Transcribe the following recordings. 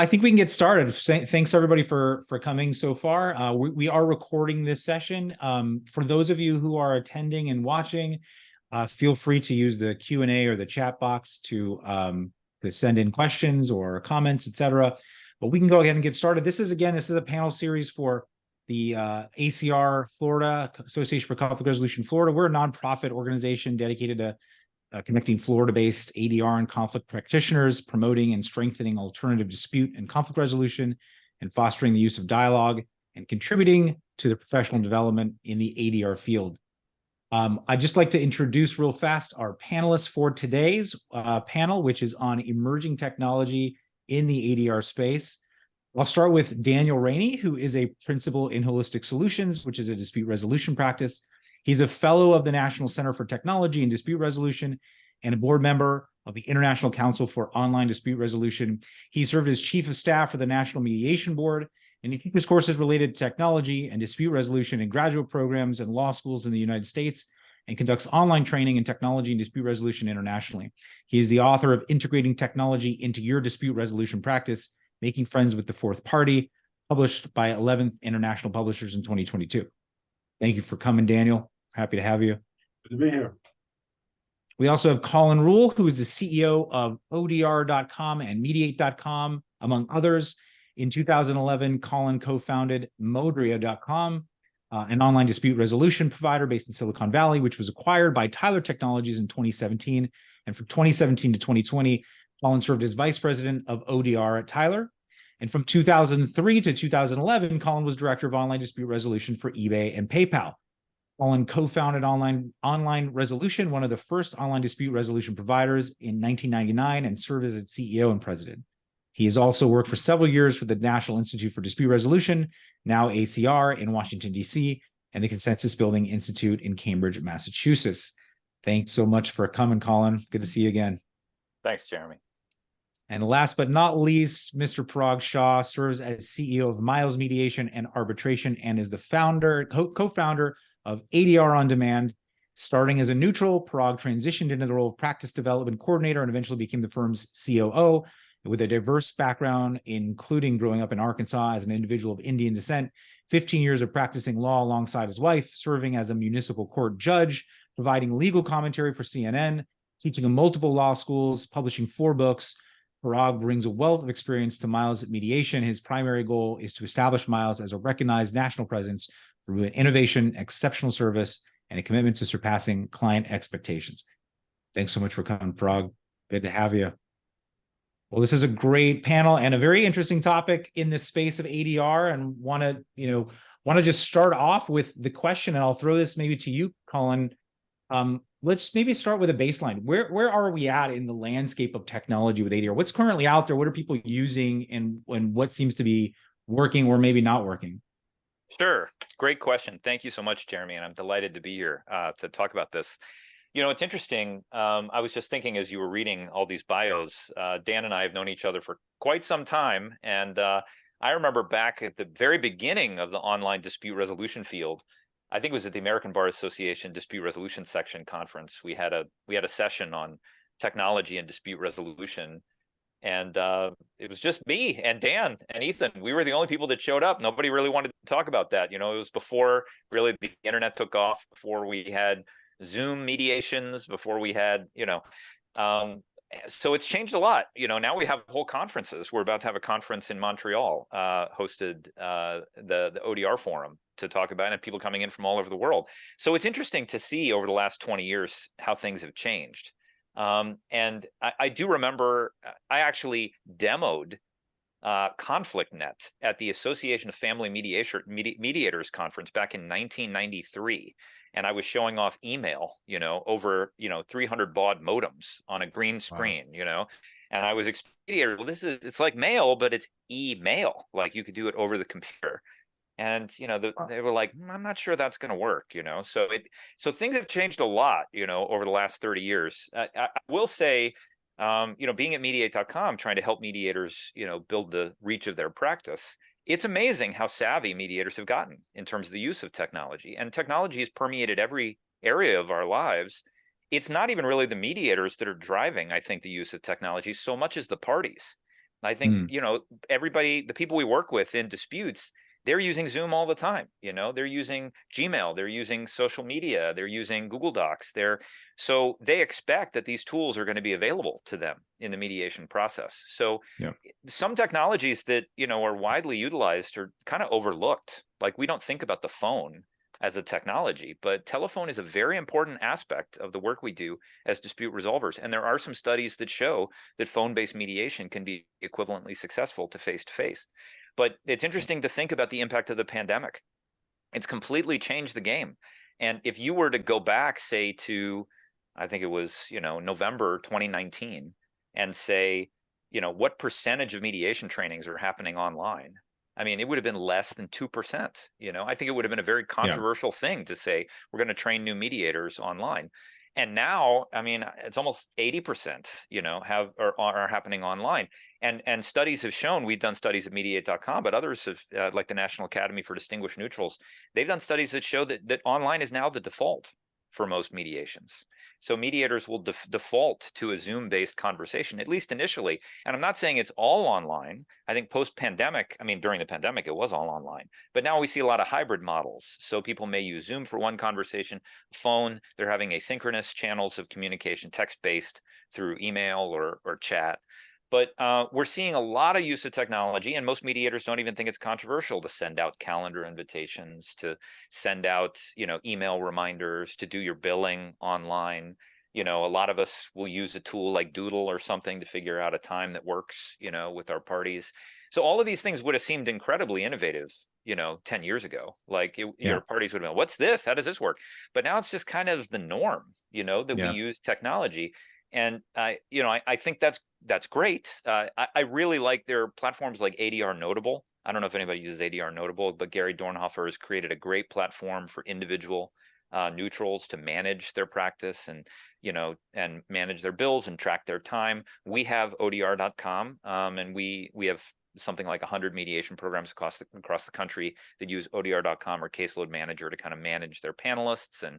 I think we can get started. Thanks everybody for coming so far. We are recording this session. For those of you who are attending and watching, feel free to use the Q&A or the chat box to send in questions or comments, etc. But we can go ahead and get started. This is a panel series for the ACR Florida, Association for Conflict Resolution Florida. We're a nonprofit organization dedicated to connecting Florida-based ADR and conflict practitioners, promoting and strengthening alternative dispute and conflict resolution, and fostering the use of dialogue, and contributing to the professional development in the ADR field. I'd just like to introduce real fast our panelists for today's panel, which is on emerging technology in the ADR space. I'll start with Daniel Rainey, who is a principal in Holistic Solutions, which is a dispute resolution practice. He's a fellow of the National Center for Technology and Dispute Resolution and a board member of the International Council for Online Dispute Resolution. He served as chief of staff for the National Mediation Board, and he teaches courses related to technology and dispute resolution in graduate programs and law schools in the United States, and conducts online training in technology and dispute resolution internationally. He is the author of Integrating Technology into Your Dispute Resolution Practice, Making Friends with the Fourth Party, published by 11th International Publishers in 2022. Thank you for coming, Daniel. Happy to have you. Good to be here. We also have Colin Rule, who is the CEO of ODR.com and Mediate.com, among others. In 2011, Colin co-founded Modria.com, an online dispute resolution provider based in Silicon Valley, which was acquired by Tyler Technologies in 2017. And from 2017 to 2020, Colin served as vice president of ODR at Tyler. And from 2003 to 2011, Colin was director of online dispute resolution for eBay and PayPal. Colin co-founded Online Resolution, one of the first online dispute resolution providers, in 1999, and served as its CEO and president. He has also worked for several years for the National Institute for Dispute Resolution, now ACR, in Washington, D.C., and the Consensus Building Institute in Cambridge, Massachusetts. Thanks so much for coming, Colin. Good to see you again. Thanks, Jeremy. And last but not least, Mr. Parag Shah serves as CEO of Miles Mediation and Arbitration and is the co-founder of ADR On Demand. Starting as a neutral, Parag transitioned into the role of practice development coordinator and eventually became the firm's COO. With a diverse background, including growing up in Arkansas as an individual of Indian descent, 15 years of practicing law alongside his wife, serving as a municipal court judge, providing legal commentary for CNN, teaching in multiple law schools, publishing 4 books. Parag brings a wealth of experience to Miles Mediation. His primary goal is to establish Miles as a recognized national presence through innovation, exceptional service, and a commitment to surpassing client expectations. Thanks so much for coming, Parag. Good to have you. Well, this is a great panel and a very interesting topic in the space of ADR, and want to just start off with the question, and I'll throw this maybe to you, Colin. Let's maybe start with a baseline. Where are we at in the landscape of technology with ADR? What's currently out there? What are people using, and what seems to be working or maybe not working? Sure. Great question. Thank you so much, Jeremy. And I'm delighted to be here to talk about this. You know, it's interesting. I was just thinking as you were reading all these bios, Dan and I have known each other for quite some time. And I remember back at the very beginning of the online dispute resolution field, I think it was at the American Bar Association Dispute Resolution Section Conference. We had a session on technology and dispute resolution. And it was just me and Dan and Ethan. We were the only people that showed up. Nobody really wanted to talk about that. You know, it was before really the internet took off, before we had Zoom mediations, before we had, so it's changed a lot. You know, now we have whole conferences. We're about to have a conference in Montreal, hosted the ODR forum to talk about it, and people coming in from all over the world. So it's interesting to see over the last 20 years how things have changed. And I do remember I actually demoed ConflictNet at the Association of Family Mediators Conference back in 1993. And I was showing off email, over, 300 baud modems on a green screen, wow. And I was explaining, well, it's like mail, but it's email. Like you could do it over the computer. And, they were like, I'm not sure that's going to work, So things have changed a lot, over the last 30 years. I will say, being at Mediate.com, trying to help mediators, build the reach of their practice. It's amazing how savvy mediators have gotten in terms of the use of technology. And technology has permeated every area of our lives. It's not even really the mediators that are driving, I think, the use of technology so much as the parties. I think, everybody, the people we work with in disputes, they're using Zoom all the time. They're using Gmail, they're using social media, they're using Google Docs. So they expect that these tools are going to be available to them in the mediation process. So some technologies that, are widely utilized are kind of overlooked. Like, we don't think about the phone as a technology, but telephone is a very important aspect of the work we do as dispute resolvers. And there are some studies that show that phone-based mediation can be equivalently successful to face-to-face. But it's interesting to think about the impact of the pandemic. It's completely changed the game. And if you were to go back, say, to, I think it was, November 2019, and say, what percentage of mediation trainings are happening online? I mean, it would have been less than 2%. I think it would have been a very controversial thing to say, we're going to train new mediators online. And now, I mean, it's almost 80%, are happening online. And studies have shown, we've done studies at mediate.com, but others have, like the National Academy for Distinguished Neutrals, they've done studies that show that online is now the default for most mediations. So mediators will default to a Zoom-based conversation, at least initially. And I'm not saying it's all online. I think post-pandemic, I mean, during the pandemic, it was all online. But now we see a lot of hybrid models. So people may use Zoom for one conversation, phone, they're having asynchronous channels of communication, text-based through email or chat. But we're seeing a lot of use of technology, and most mediators don't even think it's controversial to send out calendar invitations, to send out, email reminders, to do your billing online. A lot of us will use a tool like Doodle or something to figure out a time that works, with our parties. So all of these things would have seemed incredibly innovative, 10 years ago. Like your parties would have been, what's this? How does this work? But now it's just kind of the norm, that we use technology. And I think that's great. I really like their platforms like ADR Notable. I don't know if anybody uses ADR Notable, but Gary Dornhofer has created a great platform for individual neutrals to manage their practice and manage their bills and track their time. We have ODR.com, and we have something like 100 mediation programs across the country that use ODR.com or Caseload Manager to kind of manage their panelists and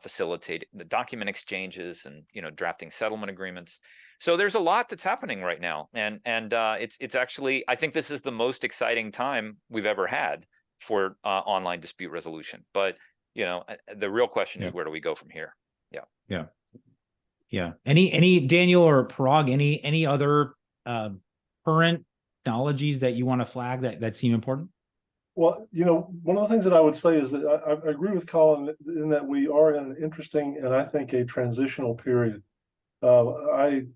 facilitate the document exchanges and drafting settlement agreements. So there's a lot that's happening right now, and it's actually, I think this is the most exciting time we've ever had for online dispute resolution. But the real question is, where do we go from here? Any Daniel or Parag, any other current technologies that you want to flag that seem important? Well, one of the things that I would say is that I agree with Colin in that we are in an interesting and I think a transitional period. I'm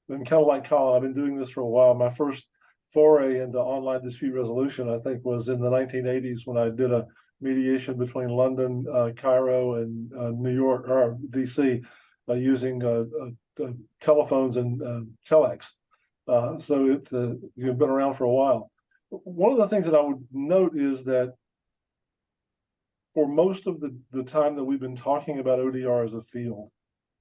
kind of like Colin. I've been doing this for a while. My first foray into online dispute resolution, I think, was in the 1980s when I did a mediation between London, Cairo, and New York or DC using telephones and telex. So it's been around for a while. One of the things that I would note is that for most of the time that we've been talking about ODR as a field,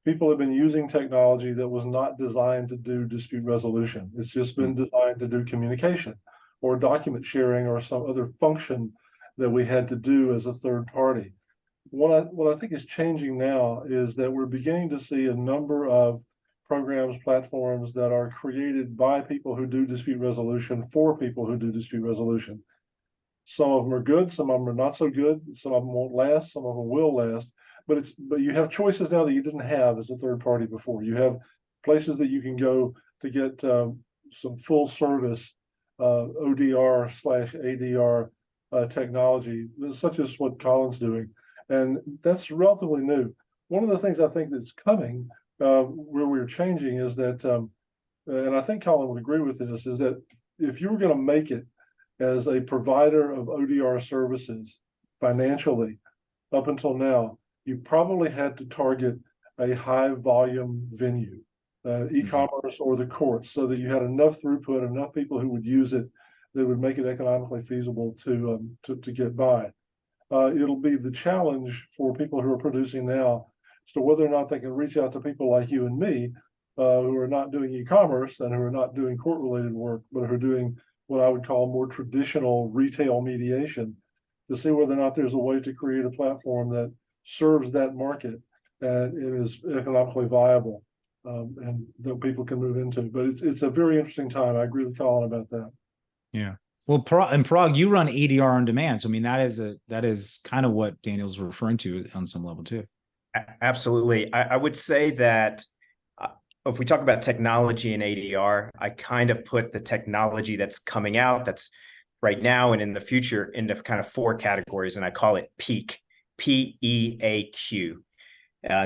people have been using technology that was not designed to do dispute resolution. It's just been designed to do communication or document sharing or some other function that we had to do as a third party. What I think is changing now is that we're beginning to see a number of programs, platforms that are created by people who do dispute resolution for people who do dispute resolution. Some of them are good, some of them are not so good, some of them won't last, some of them will last, but you have choices now that you didn't have as a third party before. You have places that you can go to get some full service ODR/ADR technology, such as what Colin's doing, and that's relatively new. One of the things I think that's coming where we're changing is that, and I think Colin would agree with this, is that if you were going to make it as a provider of ODR services financially up until now, you probably had to target a high volume venue, e-commerce or the courts, so that you had enough throughput, enough people who would use it that would make it economically feasible to get by. It'll be the challenge for people who are producing now as to whether or not they can reach out to people like you and me who are not doing e-commerce and who are not doing court-related work, but who are doing what I would call more traditional retail mediation, to see whether or not there's a way to create a platform that serves that market and is economically viable. and that people can move into. But it's a very interesting time. I agree with Colin about that. Yeah. Well, Parag, you run ADR on demand. So I mean, that is kind of what Daniel's referring to on some level too. Absolutely. I would say that if we talk about technology and ADR, I kind of put the technology that's coming out, that's right now and in the future, into kind of 4 categories, and I call it PEAQ, P-E-A-Q.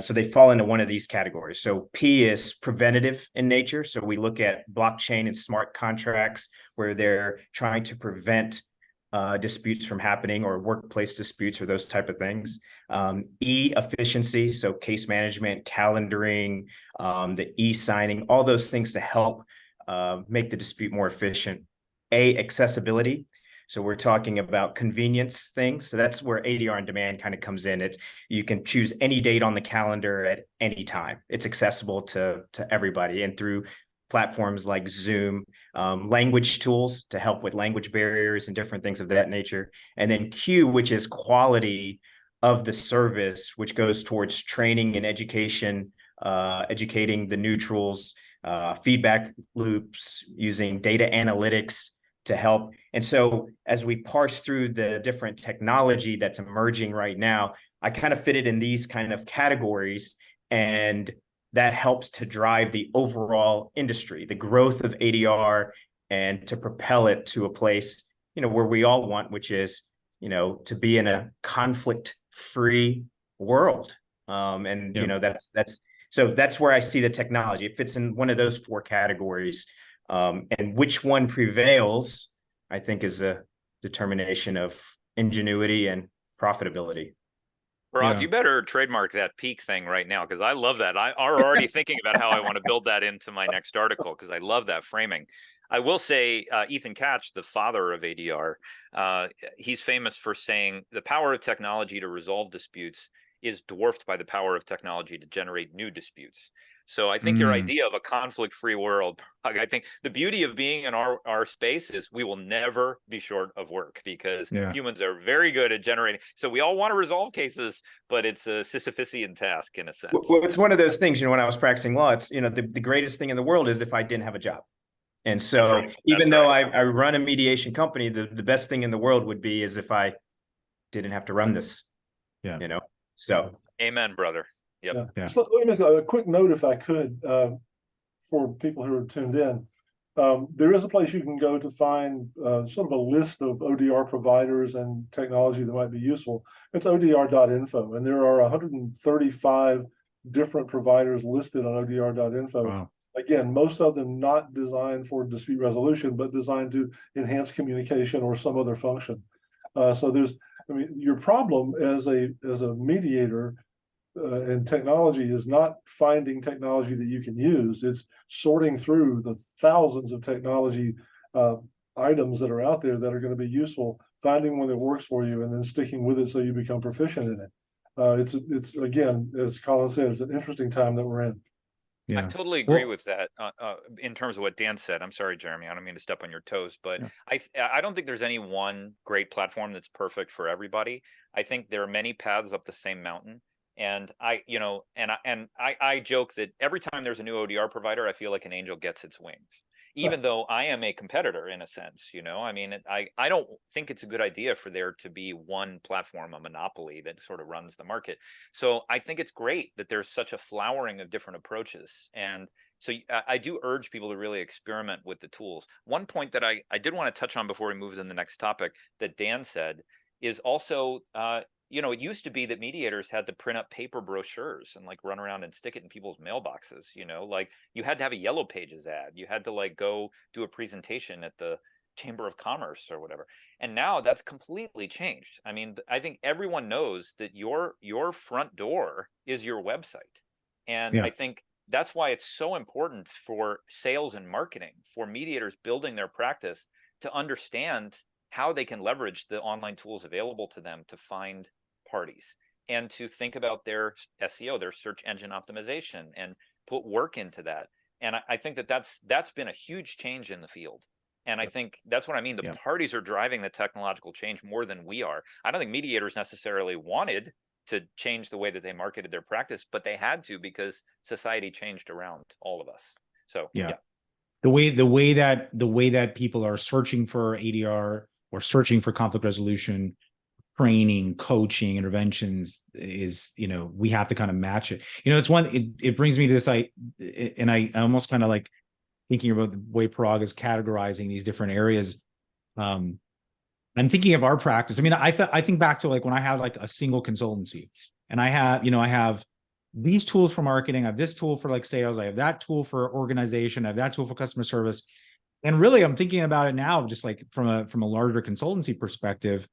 So they fall into one of these categories. So P is preventative in nature. So we look at blockchain and smart contracts where they're trying to prevent disputes from happening, or workplace disputes, or those type of things. E, efficiency, so case management, calendaring, the e-signing, all those things to help make the dispute more efficient. A, accessibility. So we're talking about convenience things. So that's where ADR on demand kind of comes in. You can choose any date on the calendar at any time. It's accessible to everybody, and through platforms like Zoom, language tools to help with language barriers and different things of that nature. And then Q, which is quality of the service, which goes towards training and education, educating the neutrals, feedback loops, using data analytics to help. And so as we parse through the different technology that's emerging right now, I kind of fit it in these kind of categories, and that helps to drive the overall industry, the growth of ADR, and to propel it to a place, where we all want, which is, to be in a conflict-free world. That's where I see the technology. It fits in one of those 4 categories. And which one prevails, I think, is a determination of ingenuity and profitability. Parag, you better trademark that peak thing right now, because I love that. I'm already thinking about how I want to build that into my next article, because I love that framing. I will say Ethan Katz, the father of ADR, he's famous for saying the power of technology to resolve disputes is dwarfed by the power of technology to generate new disputes. So I think your idea of a conflict-free world, I think the beauty of being in our space is we will never be short of work, because humans are very good at generating. So we all want to resolve cases, but it's a Sisyphusian task in a sense. Well, it's one of those things, when I was practicing law, it's, the greatest thing in the world is if I didn't have a job. And so even though I run a mediation company, the best thing in the world would be is if I didn't have to run this. So amen, brother. Yep. Yeah. So let me make a quick note, if I could, for people who are tuned in. There is a place you can go to find sort of a list of ODR providers and technology that might be useful. It's odr.info, and there are 135 different providers listed on odr.info. Wow. Again, most of them not designed for dispute resolution, but designed to enhance communication or some other function. So your problem as a mediator and technology is not finding technology that you can use. It's sorting through the thousands of technology items that are out there that are going to be useful, finding one that works for you, and then sticking with it so you become proficient in it. It's again, as Colin said, it's an interesting time that we're in. I totally agree with that in terms of what Dan said. I'm sorry, Jeremy, I don't mean to step on your toes, but I don't think there's any one great platform that's perfect for everybody. I think there are many paths up the same mountain. And I joke that every time there's a new ODR provider, I feel like an angel gets its wings, even though I am a competitor in a sense. I mean, I don't think it's a good idea for there to be one platform, a monopoly that sort of runs the market. So I think it's great that there's such a flowering of different approaches. And so I do urge people to really experiment with the tools. One point that I did want to touch on before we move to the next topic that Dan said is also, it used to be that mediators had to print up paper brochures and run around and stick it in people's mailboxes. You had to have a Yellow Pages ad. You had to go do a presentation at the Chamber of Commerce or whatever. And now that's completely changed. I mean, I think everyone knows that your front door is your website. And I think that's why it's so important for sales and marketing, for mediators building their practice, to understand how they can leverage the online tools available to them to find parties, and to think about their SEO, their search engine optimization, and put work into that. And I think that's been a huge change in the field. And I think that's what I mean. The parties are driving the technological change more than we are. I don't think mediators necessarily wanted to change the way that they marketed their practice, but they had to because society changed around all of us. So yeah. The way that people are searching for ADR or searching for conflict resolution, training, coaching, interventions is, we have to kind of match it. It brings me to this, I almost kind of like thinking about the way Parag is categorizing these different areas. I'm thinking of our practice. I mean, I think back to like when I had like a single consultancy, and I have these tools for marketing. I have this tool for like sales. I have that tool for organization. I have that tool for customer service. And really, I'm thinking about it now, just like from a larger consultancy perspective.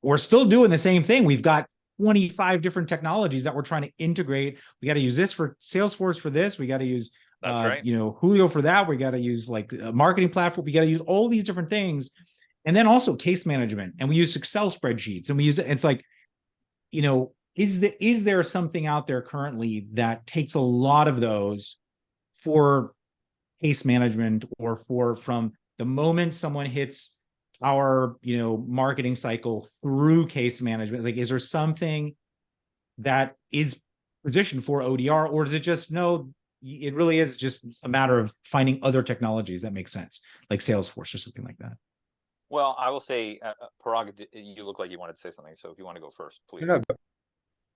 We're still doing the same thing. We've got 25 different technologies that we're trying to integrate. We got to use this for Salesforce for this. We got to use, that's right. Julio for that. We got to use like a marketing platform. We got to use all these different things. And then also case management. And we use Excel spreadsheets, and it's like, is there something out there currently that takes a lot of those for case management, or from the moment someone hits our marketing cycle through case management? Like, is there something that is positioned for ODR, or does it just it really is just a matter of finding other technologies that make sense, like Salesforce or something like that? Well, I will say, Parag, you look like you wanted to say something, so if you want to go first, please. No,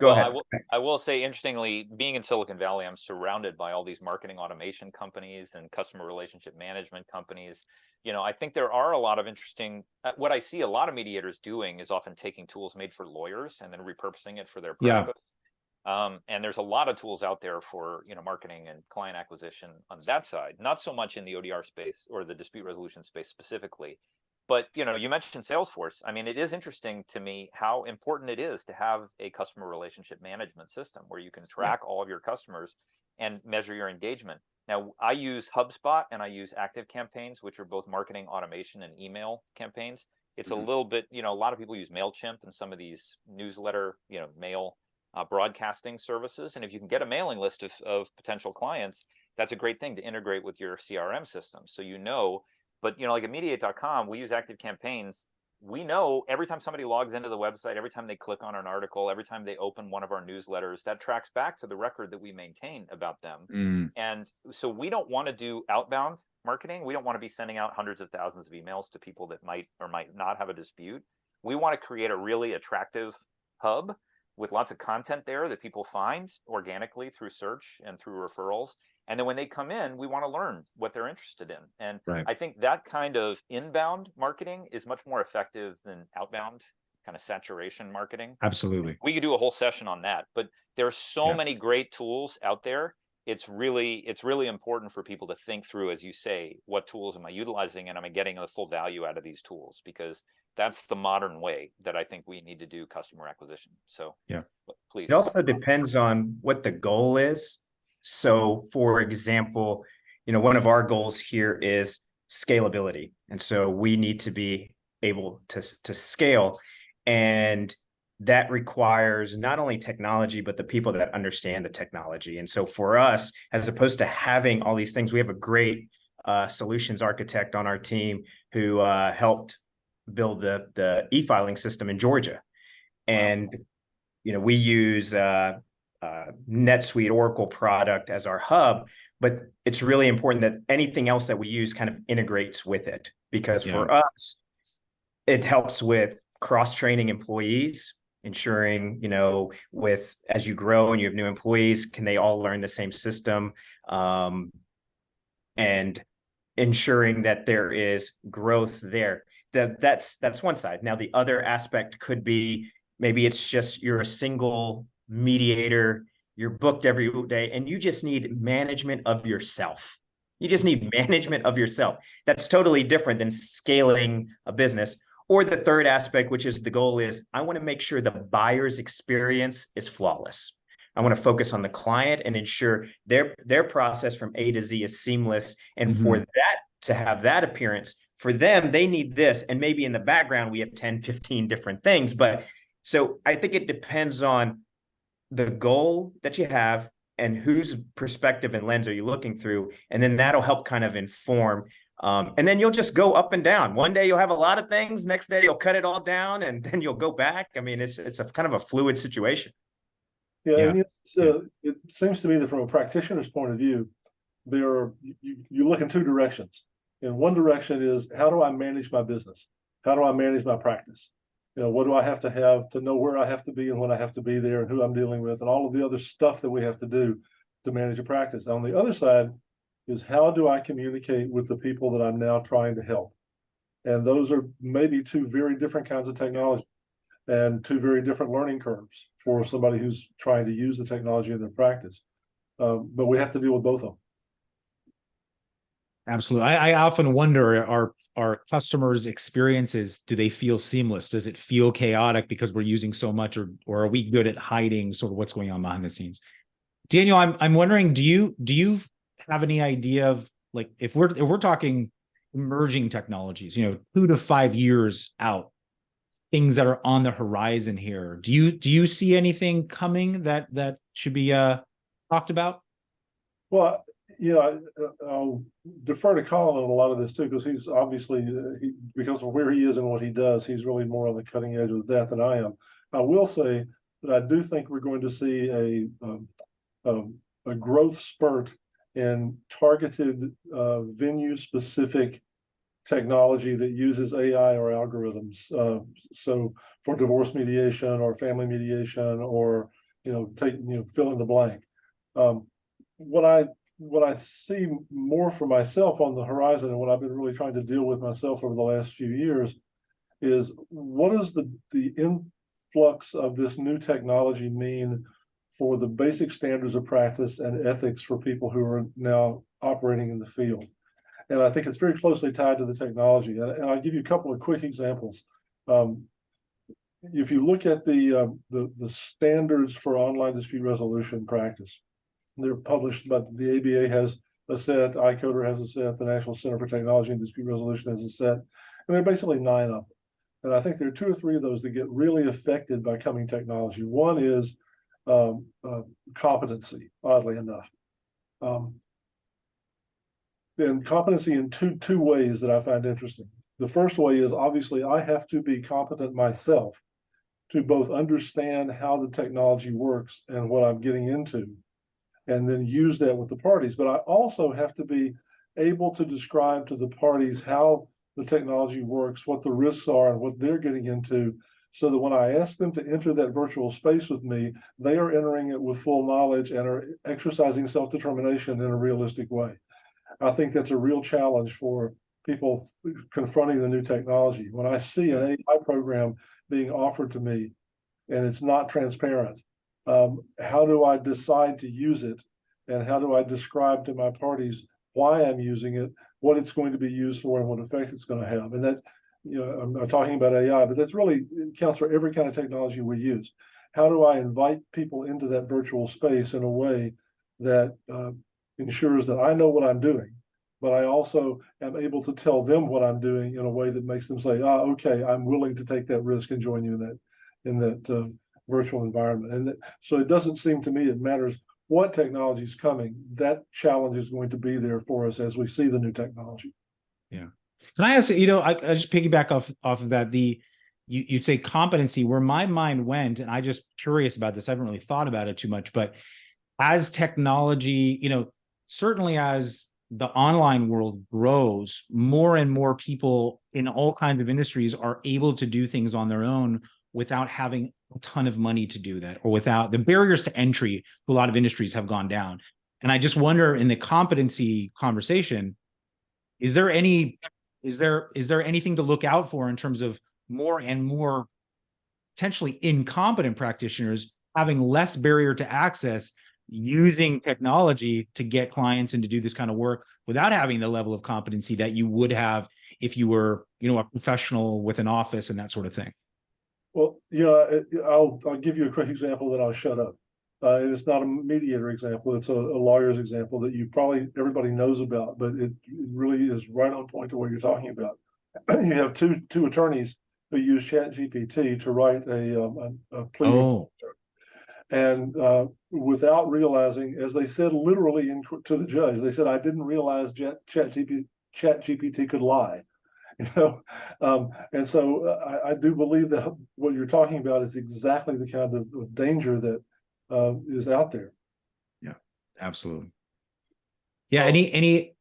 go ahead. I will say, interestingly, being in Silicon Valley, I'm surrounded by all these marketing automation companies and customer relationship management companies. I think there are a lot of interesting, what I see a lot of mediators doing is often taking tools made for lawyers and then repurposing it for their practice. And there's a lot of tools out there for, marketing and client acquisition on that side, not so much in the ODR space or the dispute resolution space specifically. But, you mentioned Salesforce. I mean, it is interesting to me how important it is to have a customer relationship management system where you can track all of your customers and measure your engagement. Now, I use HubSpot and I use ActiveCampaigns, which are both marketing automation and email campaigns. It's a little bit, a lot of people use MailChimp and some of these newsletter, mail broadcasting services. And if you can get a mailing list of potential clients, that's a great thing to integrate with your CRM system. So but like at Mediate.com, we use ActiveCampaigns. We know every time somebody logs into the website, every time they click on an article, every time they open one of our newsletters, that tracks back to the record that we maintain about them. And so we don't want to do outbound marketing. We don't want to be sending out hundreds of thousands of emails to people that might or might not have a dispute. We want to create a really attractive hub with lots of content there that people find organically through search and through referrals. And then when they come in, we want to learn what they're interested in. And I think that kind of inbound marketing is much more effective than outbound kind of saturation marketing. Absolutely. We could do a whole session on that, but there are so many great tools out there. It's really important for people to think through, as you say, what tools am I utilizing, and am I getting the full value out of these tools? Because that's the modern way that I think we need to do customer acquisition. So please. It also depends on what the goal is. So, for example, one of our goals here is scalability. And so we need to be able to scale. And that requires not only technology, but the people that understand the technology. And so for us, as opposed to having all these things, we have a great solutions architect on our team who helped build the e-filing system in Georgia. And, we use NetSuite Oracle product as our hub, but it's really important that anything else that we use kind of integrates with it, because for us, it helps with cross-training employees, ensuring, as you grow and you have new employees, can they all learn the same system, and ensuring that there is growth there. That's one side. Now, the other aspect could be, maybe it's just you're a single mediator, you're booked every day, and you just need management of yourself. You just need management of yourself. That's totally different than scaling a business. Or the third aspect, which is the goal, is I want to make sure the buyer's experience is flawless. I want to focus on the client and ensure their process from A to Z is seamless. And for that to have that appearance, for them, they need this. And maybe in the background, we have 10, 15 different things. But so I think it depends on the goal that you have and whose perspective and lens are you looking through. And then that'll help kind of inform And then you'll just go up and down. One day you'll have a lot of things, next day you'll cut it all down, and then you'll go back. I mean, it's a kind of a fluid situation. Yeah, Yeah. and it seems to me that from a practitioner's point of view, you look in two directions. And one direction is, how do I manage my business? How do I manage my practice? What do I have to know where I have to be and when I have to be there and who I'm dealing with and all of the other stuff that we have to do to manage a practice. On the other side is, how do I communicate with the people that I'm now trying to help? And those are maybe two very different kinds of technology and two very different learning curves for somebody who's trying to use the technology in their practice. But we have to deal with both of them. Absolutely. I often wonder, are customers' experiences, do they feel seamless? Does it feel chaotic because we're using so much, or are we good at hiding sort of what's going on behind the scenes? Daniel, I'm wondering, do you have any idea of, like, if we're talking emerging technologies, 2 to 5 years out, things that are on the horizon here, do you see anything coming that should be talked about? Well, I'll defer to Colin on a lot of this too, because he's obviously, because of where he is and what he does, he's really more on the cutting edge of that than I am. I will say that I do think we're going to see a growth spurt in targeted venue-specific technology that uses AI or algorithms. So for divorce mediation or family mediation, or fill in the blank. What I see more for myself on the horizon, and what I've been really trying to deal with myself over the last few years, is, what does the influx of this new technology mean for the basic standards of practice and ethics for people who are now operating in the field? And I think it's very closely tied to the technology. And I'll give you a couple of quick examples. If you look at the standards for online dispute resolution practice, they're published, but the ABA has a set, ICODER has a set, the National Center for Technology and Dispute Resolution has a set, and there are basically 9 of them. And I think there are 2 or 3 of those that get really affected by coming technology. One is competency, oddly enough. And competency in two ways that I find interesting. The first way is, obviously, I have to be competent myself to both understand how the technology works and what I'm getting into, and then use that with the parties. But I also have to be able to describe to the parties how the technology works, what the risks are, and what they're getting into, so that when I ask them to enter that virtual space with me, they are entering it with full knowledge and are exercising self-determination in a realistic way. I think that's a real challenge for people confronting the new technology. When I see an AI program being offered to me and it's not transparent, how do I decide to use it? And how do I describe to my parties why I'm using it, what it's going to be used for, and what effect it's going to have? And that, I'm talking about AI, but that's really, it counts for every kind of technology we use. How do I invite people into that virtual space in a way that ensures that I know what I'm doing, but I also am able to tell them what I'm doing in a way that makes them say, okay, I'm willing to take that risk and join you in that virtual environment. And so it doesn't seem to me it matters what technology is coming. That challenge is going to be there for us as we see the new technology. Yeah. Can I ask, I just piggyback off of that, you'd say competency, where my mind went, and I just curious about this, I haven't really thought about it too much, but as technology, certainly as the online world grows, more and more people in all kinds of industries are able to do things on their own without having a ton of money to do that, or without the barriers to entry to a lot of industries have gone down. And I just wonder, in the competency conversation, is there anything to look out for in terms of more and more potentially incompetent practitioners having less barrier to access, using technology to get clients and to do this kind of work without having the level of competency that you would have if you were, a professional with an office and that sort of thing? Well, I'll give you a quick example, then I'll shut up. And it's not a mediator example, it's a lawyer's example that everybody knows about, but it really is right on point to what you're talking about. You have two attorneys who use ChatGPT to write a plea. Oh. And without realizing, as they said literally to the judge, they said, I didn't realize ChatGPT ChatGPT could lie. And so I do believe that what you're talking about is exactly the kind of danger that is out there. Yeah, absolutely. Yeah.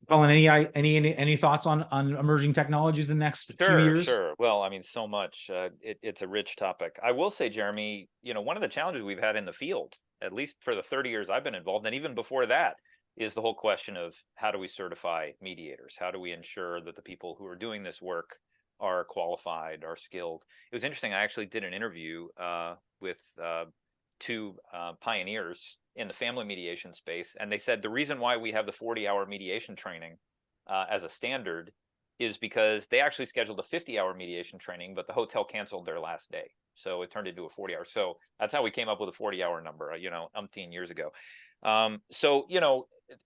Colin, any thoughts on emerging technologies in the next few years? Sure. Well, I mean, so much. It's a rich topic. I will say, Jeremy, one of the challenges we've had in the field, at least for the 30 years I've been involved, and even before that, is the whole question of how do we certify mediators? How do we ensure that the people who are doing this work are qualified, are skilled? It was interesting. I actually did an interview with two pioneers in the family mediation space, and they said the reason why we have the 40-hour mediation training as a standard is because they actually scheduled a 50-hour mediation training, but the hotel canceled their last day. So it turned into a 40-hour. So that's how we came up with a 40-hour number, umpteen years ago. So,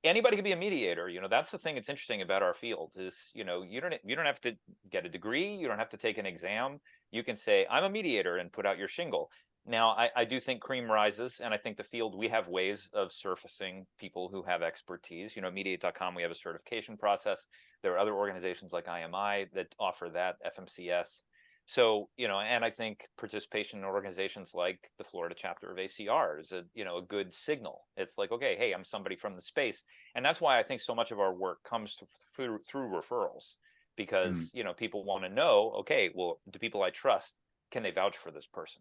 anybody can be a mediator. That's the thing that's interesting about our field is, you don't have to get a degree. You don't have to take an exam. You can say, I'm a mediator, and put out your shingle. Now, I do think cream rises, and I think the field, we have ways of surfacing people who have expertise. Mediate.com, we have a certification process. There are other organizations like IMI that offer that, FMCS. So, and I think participation in organizations like the Florida chapter of ACR is a good signal. It's like, okay, hey, I'm somebody from the space. And that's why I think so much of our work comes through referrals, because, people want to know, okay, well, do people I trust, can they vouch for this person?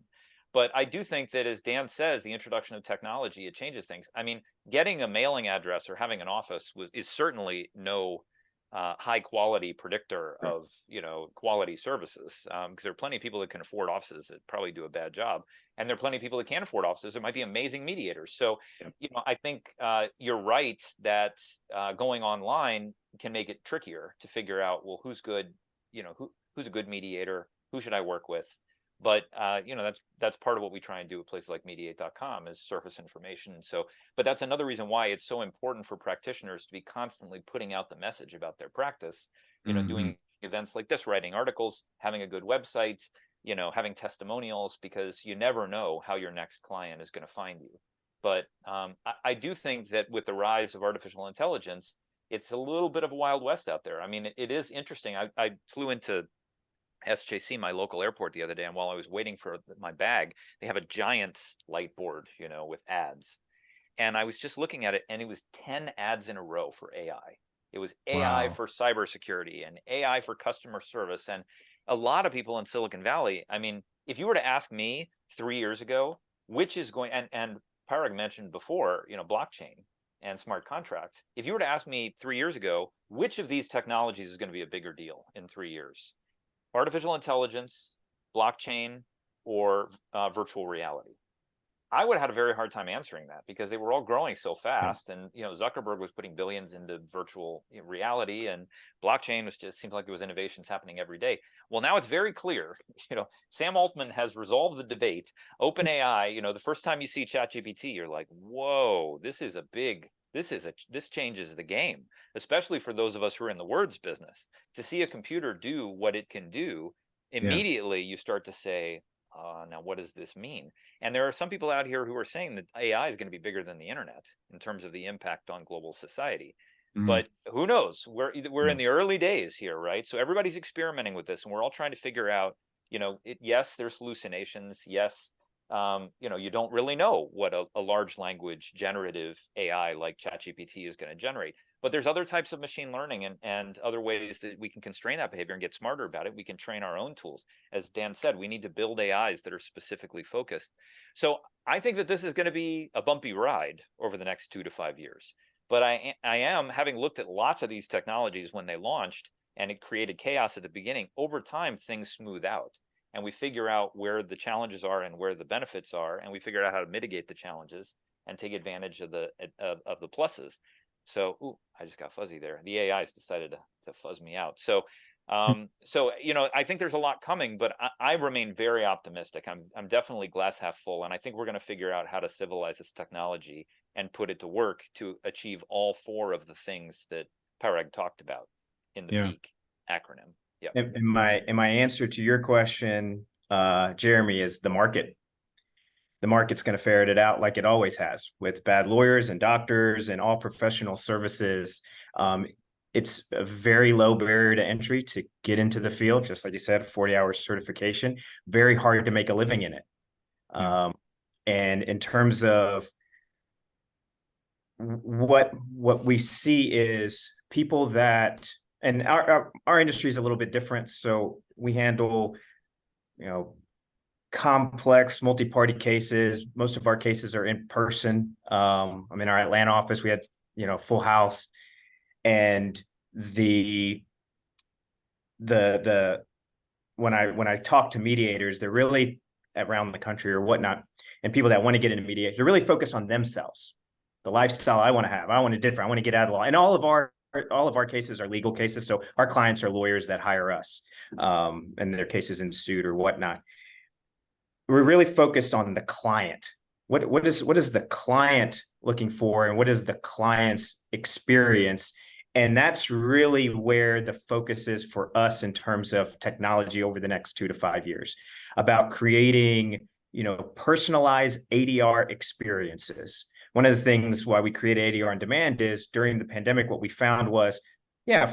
But I do think that, as Dan says, the introduction of technology, it changes things. I mean, getting a mailing address or having an office is certainly no high quality predictor of quality services, because there are plenty of people that can afford offices that probably do a bad job, and there are plenty of people that can't afford offices that might be amazing mediators. So I think you're right that going online can make it trickier to figure out, well, who's good, who's a good mediator, who should I work with. But that's part of what we try and do at places like Mediate.com is surface information. So, but that's another reason why it's so important for practitioners to be constantly putting out the message about their practice. Doing events like this, writing articles, having a good website, having testimonials, because you never know how your next client is going to find you. But I do think that with the rise of artificial intelligence, it's a little bit of a Wild West out there. I mean, it is interesting. I flew into SJC, my local airport, the other day, and while I was waiting for my bag, they have a giant light board, with ads. And I was just looking at it, and it was 10 ads in a row for AI. It was AI for cybersecurity and AI for customer service. And a lot of people in Silicon Valley, I mean, if you were to ask me 3 years ago, which is going, and Parag mentioned before, blockchain and smart contracts. If you were to ask me 3 years ago, which of these technologies is going to be a bigger deal in 3 years? Artificial intelligence, blockchain, or virtual reality? I would have had a very hard time answering that, because they were all growing so fast. And Zuckerberg was putting billions into virtual reality, and blockchain was just seemed like there was innovations happening every day. Well, now it's very clear. Sam Altman has resolved the debate. OpenAI, the first time you see ChatGPT, you're like, whoa, this changes the game, especially for those of us who are in the words business. To see a computer do what it can do, immediately you start to say, now what does this mean? And there are some people out here who are saying that AI is going to be bigger than the internet in terms of the impact on global society. But who knows? We're in the early days here, right? So everybody's experimenting with this, and we're all trying to figure out, yes, there's hallucinations. Yes, you don't really know what a large language generative AI like ChatGPT is going to generate. But there's other types of machine learning and other ways that we can constrain that behavior and get smarter about it. We can train our own tools. As Dan said, we need to build AIs that are specifically focused. So I think that this is going to be a bumpy ride over the next 2 to 5 years. But I am, having looked at lots of these technologies when they launched, and it created chaos at the beginning, over time, things smooth out. And we figure out where the challenges are and where the benefits are, and we figure out how to mitigate the challenges and take advantage of the pluses. So, I just got fuzzy there. The AI's decided to fuzz me out. So, I think there's a lot coming, but I remain very optimistic. I'm definitely glass half full, and I think we're going to figure out how to civilize this technology and put it to work to achieve all 4 of the things that Parag talked about in the PEAK acronym. Yeah. And my answer to your question, Jeremy, is the market. The market's going to ferret it out like it always has, with bad lawyers and doctors and all professional services. It's a very low barrier to entry to get into the field. Just like you said, 40-hour certification, very hard to make a living in it. And in terms of what we see is people that, and our industry is a little bit different. So we handle, complex multi-party cases. Most of our cases are in person. I'm in our Atlanta office. We had, full house, and when I talk to mediators, they're really around the country or whatnot, and people that want to get into mediation, they're really focused on themselves, the lifestyle I want to have. I want to differ. I want to get out of the law. And all of our cases are legal cases. So our clients are lawyers that hire us, and their cases in suit or whatnot. We're really focused on the client. What is the client looking for, and what is the client's experience? And that's really where the focus is for us in terms of technology over the next 2 to 5 years, about creating, personalized ADR experiences. One of the things why we created ADR on demand is during the pandemic, what we found was,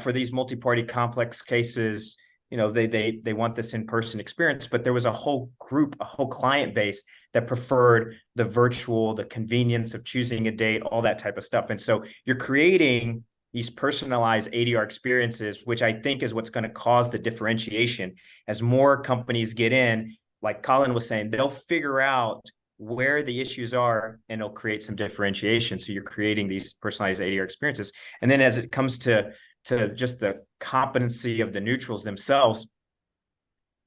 for these multi-party complex cases, they want this in-person experience, but there was a whole group, a whole client base that preferred the virtual, the convenience of choosing a date, all that type of stuff. And so you're creating these personalized ADR experiences, which I think is what's going to cause the differentiation as more companies get in. Like Colin was saying, they'll figure out where the issues are, and it'll create some differentiation. So you're creating these personalized ADR experiences. And then as it comes to just the competency of the neutrals themselves,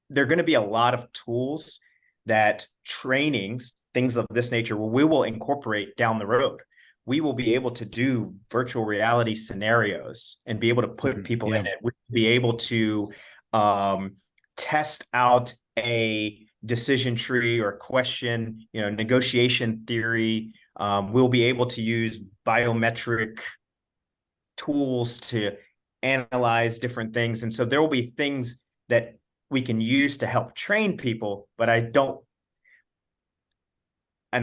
there are going to be a lot of tools that trainings, things of this nature, we will incorporate down the road. We will be able to do virtual reality scenarios and be able to put people in it. We'll be able to test out a decision tree or question, negotiation theory. We'll be able to use biometric tools to analyze different things. And so there will be things that we can use to help train people, but I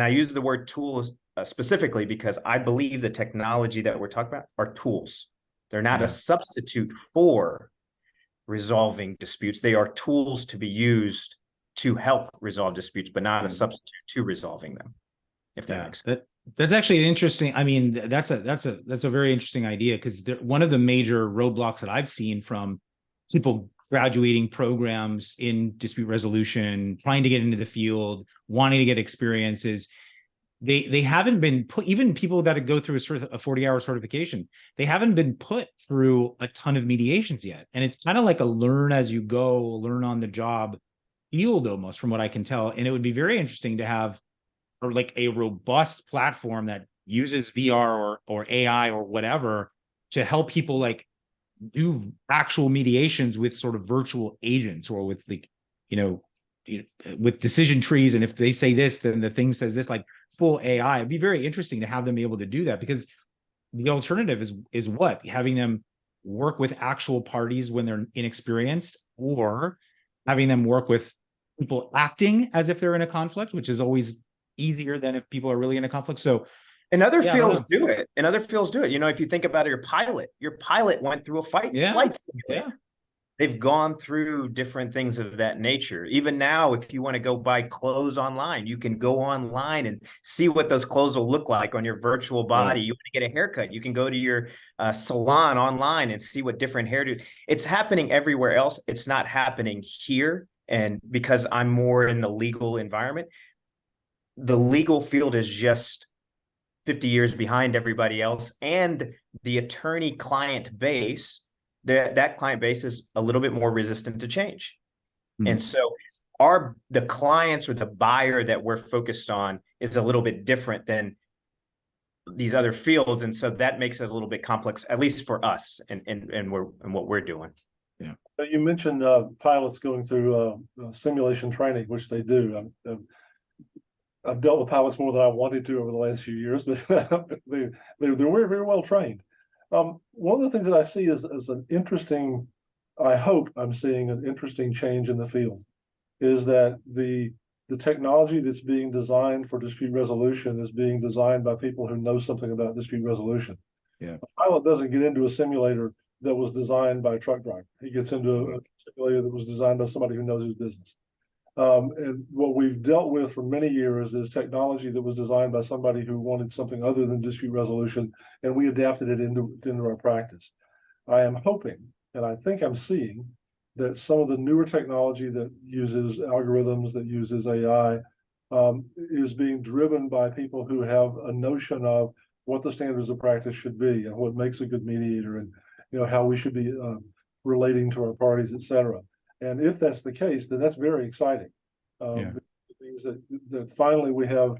use the word tools specifically because I believe the technology that we're talking about are tools. They're not a substitute for resolving disputes. They are tools to be used to help resolve disputes, but not a substitute to resolving them, if that makes sense. That's actually an interesting, that's a very interesting idea, because one of the major roadblocks that I've seen from people graduating programs in dispute resolution, trying to get into the field, wanting to get experiences, they haven't been put, even people that go through a 40-hour certification, they haven't been put through a ton of mediations yet. And it's kind of like a learn as you go, learn on the job field almost, from what I can tell. And it would be very interesting to have like a robust platform that uses VR or AI or whatever to help people like do actual mediations with sort of virtual agents, or with with decision trees. And if they say this, then the thing says this, like full AI. It'd be very interesting to have them be able to do that, because the alternative is what? Having them work with actual parties when they're inexperienced, or having them work with people acting as if they're in a conflict, which is always easier than if people are really in a conflict. So and other fields do it. And other fields do it. If you think about your pilot went through a flight simulator. They've gone through different things of that nature. Even now, if you want to go buy clothes online, you can go online and see what those clothes will look like on your virtual body. You want to get a haircut, you can go to your salon online and see what different hairdo. It's happening everywhere else. It's not happening here. And because I'm more in the legal environment, the legal field is just 50 years behind everybody else. And the attorney client base, that client base is a little bit more resistant to change. And so the clients or the buyer that we're focused on is a little bit different than these other fields. And so that makes it a little bit complex, at least for us and what we're doing. Yeah. You mentioned pilots going through simulation training, which they do. I've dealt with pilots more than I wanted to over the last few years, but they're very, very well trained. One of the things that I see is an interesting, I hope I'm seeing an interesting change in the field, is that the technology that's being designed for dispute resolution is being designed by people who know something about dispute resolution. Yeah. A pilot doesn't get into a simulator that was designed by a truck driver. He gets into a simulator that was designed by somebody who knows his business. And what we've dealt with for many years is technology that was designed by somebody who wanted something other than dispute resolution, and we adapted it into our practice. I am hoping, and I think I'm seeing, that some of the newer technology that uses algorithms, that uses AI, is being driven by people who have a notion of what the standards of practice should be and what makes a good mediator, and how we should be relating to our parties, et cetera. And if that's the case, then that's very exciting. It means that finally we have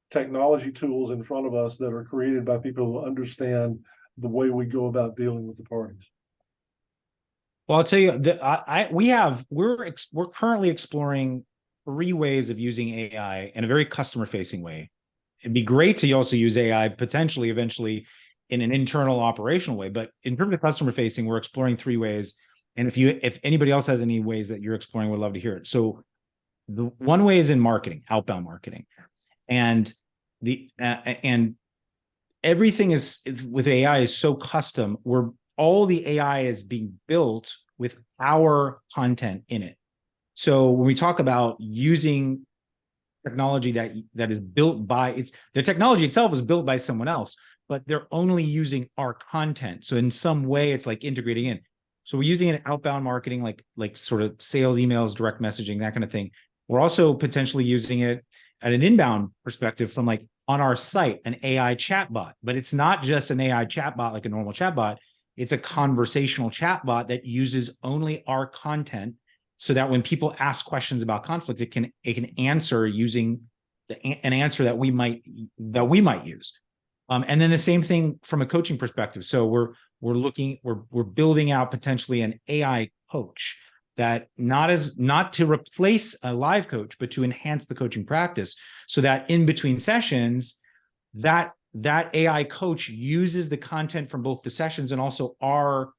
technology tools in front of us that are created by people who understand the way we go about dealing with the parties. Well, I'll tell you that we're currently exploring 3 ways of using AI in a very customer-facing way. It'd be great to also use AI potentially eventually in an internal operational way, but in terms of customer-facing, we're exploring 3 ways. And if anybody else has any ways that you're exploring, we'd love to hear it. So the one way is in marketing, outbound marketing, and everything is with AI is so custom, where all the AI is being built with our content in it. So when we talk about using technology that is built by the technology itself is built by someone else, but they're only using our content. So in some way, it's like integrating in. So we're using it in outbound marketing, like sort of sales emails, direct messaging, that kind of thing. We're also potentially using it at an inbound perspective from like on our site, an AI chatbot, but it's not just an AI chatbot like a normal chatbot. It's a conversational chatbot that uses only our content, so that when people ask questions about conflict, it can answer using an answer that we might use. And then the same thing from a coaching perspective. So we're building out potentially an AI coach that not to replace a live coach, but to enhance the coaching practice, so that in between sessions, that AI coach uses the content from both the sessions and also our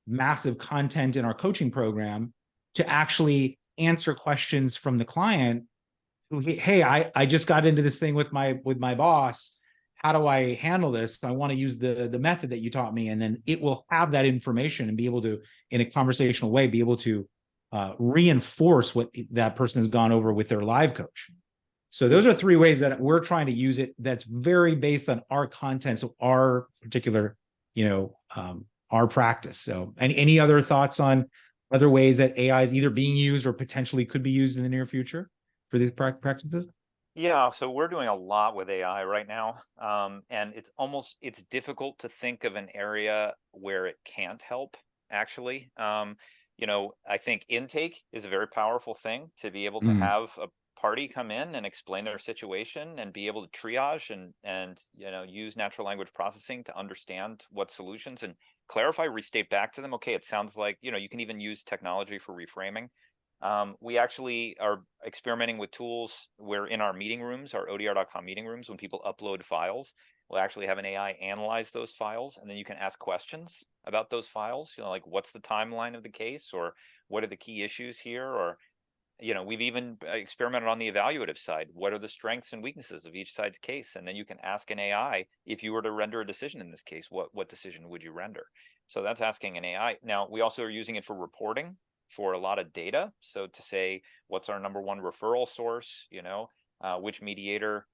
massive content in our coaching program to actually answer questions from the client who, hey, I just got into this thing with my boss. How do I handle this? I want to use the method that you taught me. And then it will have that information and be able to, in a conversational way, be able to reinforce what that person has gone over with their live coach. So those are 3 ways that we're trying to use it. That's very based on our content. So our particular, our practice. So any other thoughts on other ways that AI is either being used or potentially could be used in the near future for these practices? Yeah, so we're doing a lot with AI right now, and it's difficult to think of an area where it can't help, actually. I think intake is a very powerful thing, to be able to have a party come in and explain their situation and be able to triage and use natural language processing to understand what solutions and clarify, restate back to them. Okay, it sounds like, you can even use technology for reframing. We actually are experimenting with tools where in our meeting rooms, our ODR.com meeting rooms, when people upload files, we'll actually have an AI analyze those files, and then you can ask questions about those files, like what's the timeline of the case, or what are the key issues here, or we've even experimented on the evaluative side. What are the strengths and weaknesses of each side's case? And then you can ask an AI, if you were to render a decision in this case, what decision would you render? So that's asking an AI. Now, we also are using it for reporting for a lot of data. So to say, what's our number 1 referral source, which mediator,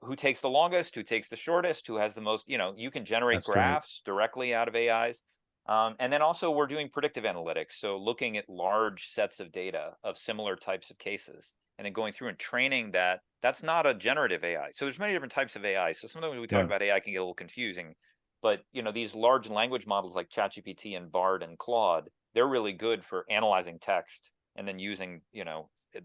who takes the longest, who takes the shortest, who has the most, you can generate That's graphs directly out of AIs. And then also we're doing predictive analytics. So looking at large sets of data of similar types of cases, and then going through and training that's not a generative AI. So there's many different types of AI. So sometimes when we talk about AI, it can get a little confusing, but these large language models like ChatGPT and Bard and Claude, they're really good for analyzing text and then using,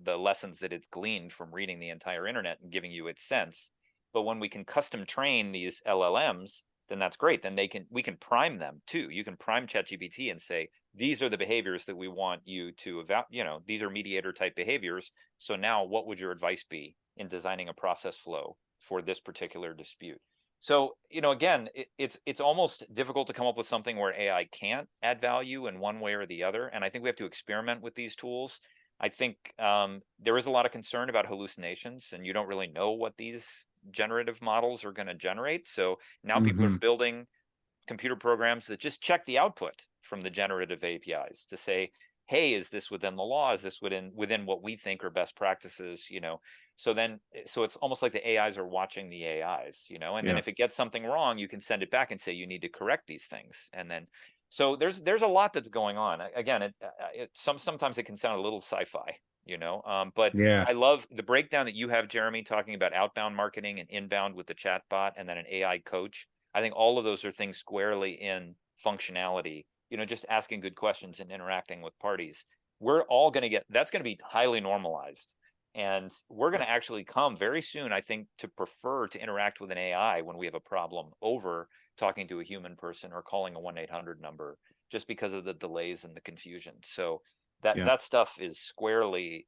the lessons that it's gleaned from reading the entire internet and giving you its sense. But when we can custom train these LLMs, then that's great. Then we can prime them too. You can prime ChatGPT and say, these are the behaviors that we want you to these are mediator type behaviors. So now what would your advice be in designing a process flow for this particular dispute? So, again, it's almost difficult to come up with something where AI can't add value in one way or the other. And I think we have to experiment with these tools. I think there is a lot of concern about hallucinations, and you don't really know what these generative models are going to generate. So now people are building computer programs that just check the output from the generative APIs to say, hey, is this within the law? Is this within what we think are best practices? So it's almost like the AIs are watching the AIs, and then if it gets something wrong, you can send it back and say, you need to correct these things. And then, so there's a lot that's going on. Again, sometimes it can sound a little sci-fi, but I love the breakdown that you have, Jeremy, talking about outbound marketing and inbound with the chat bot and then an AI coach. I think all of those are things squarely in functionality, just asking good questions and interacting with parties. We're all going to that's going to be highly normalized. And we're going to actually come very soon, I think, to prefer to interact with an AI when we have a problem over talking to a human person or calling a 1-800 number, just because of the delays and the confusion. So that stuff is squarely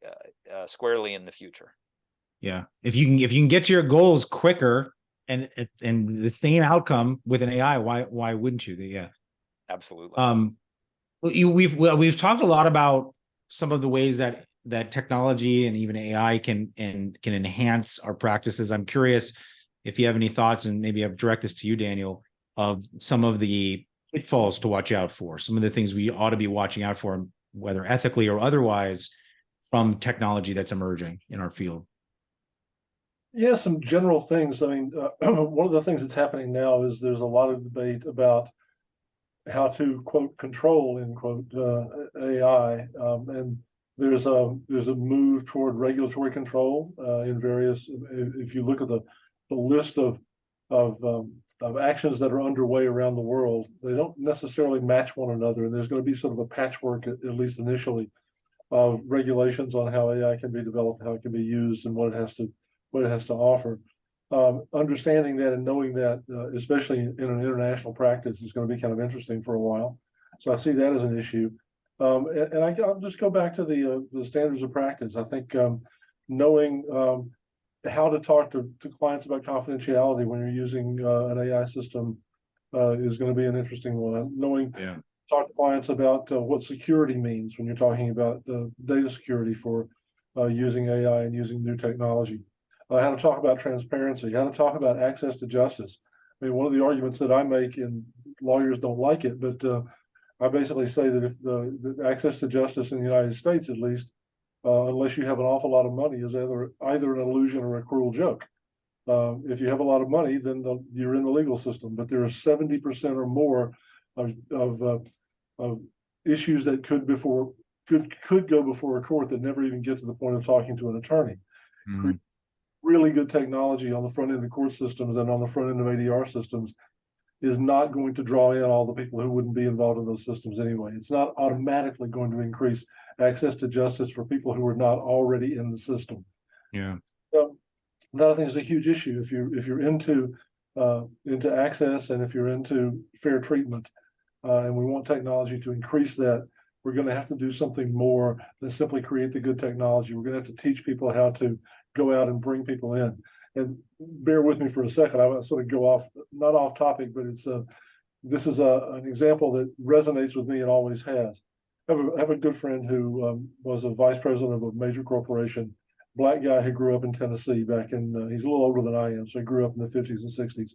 in the future. Yeah. If you can get to your goals quicker and the same outcome with an AI, why wouldn't you? Yeah. Absolutely. We've talked a lot about some of the ways that technology and even AI can enhance our practices. I'm curious if you have any thoughts, and maybe I'll direct this to you, Daniel, of some of the pitfalls to watch out for, some of the things we ought to be watching out for, whether ethically or otherwise, from technology that's emerging in our field. Yeah, some general things. I mean, one of the things that's happening now is there's a lot of debate about how to, quote, control, end quote, AI, and there's a move toward regulatory control in various. If you look at the list of actions that are underway around the world, they don't necessarily match one another, and there's going to be sort of a patchwork, at least initially, of regulations on how AI can be developed, how it can be used, and what it has to offer. Understanding that and knowing that, especially in an international practice, is going to be kind of interesting for a while. So I see that as an issue. And I'll just go back to the standards of practice. I think knowing how to talk to clients about confidentiality when you're using an AI system is going to be an interesting one. Knowing talk to clients about what security means when you're talking about data security for using AI and using new technology. How to talk about transparency, how to talk about access to justice. I mean, one of the arguments that I make, and lawyers don't like it, but I basically say that if the access to justice in the United States, at least, unless you have an awful lot of money, is either an illusion or a cruel joke. If you have a lot of money, then you're in the legal system. But there are 70% or more of issues that could go before a court that never even get to the point of talking to an attorney. Mm-hmm. Really good technology on the front end of court systems and on the front end of ADR systems is not going to draw in all the people who wouldn't be involved in those systems anyway. It's not automatically going to increase access to justice for people who are not already in the system. Yeah. So that I think is a huge issue. If you're into access, and if you're into fair treatment, and we want technology to increase that, we're going to have to do something more than simply create the good technology. We're going to have to teach people how to go out and bring people in. And bear with me for a second. I want to sort of go off, not off topic, but this is an example that resonates with me and always has. I have a good friend who was a vice president of a major corporation, black guy who grew up in Tennessee back in, he's a little older than I am, so he grew up in the 50s and 60s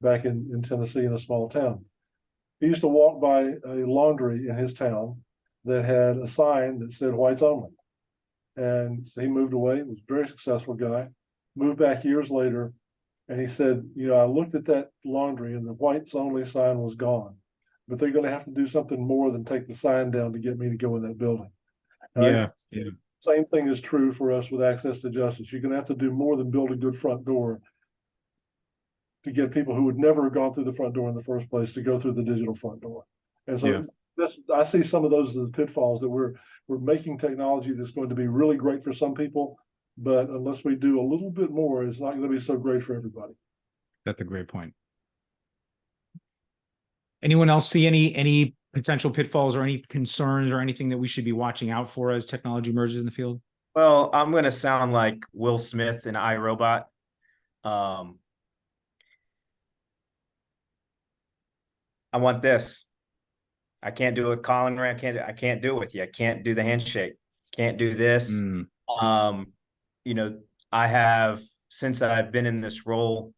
back in Tennessee in a small town. He used to walk by a laundry in his town that had a sign that said whites only. And so he moved away, was a very successful guy, moved back years later, and he said, I looked at that laundry and the whites only sign was gone, but they're going to have to do something more than take the sign down to get me to go in that building. Yeah. Same thing is true for us with access to justice. You're going to have to do more than build a good front door to get people who would never have gone through the front door in the first place to go through the digital front door. And so I see some of those as the pitfalls, that we're making technology that's going to be really great for some people, but unless we do a little bit more, it's not going to be so great for everybody. That's a great point. Anyone else see any potential pitfalls or any concerns or anything that we should be watching out for as technology emerges in the field? Well, I'm going to sound like Will Smith in iRobot. I want this. I can't do it with Colin Rule. I can't do it with you. I can't do the handshake. Can't do this. I have, since I've been in this role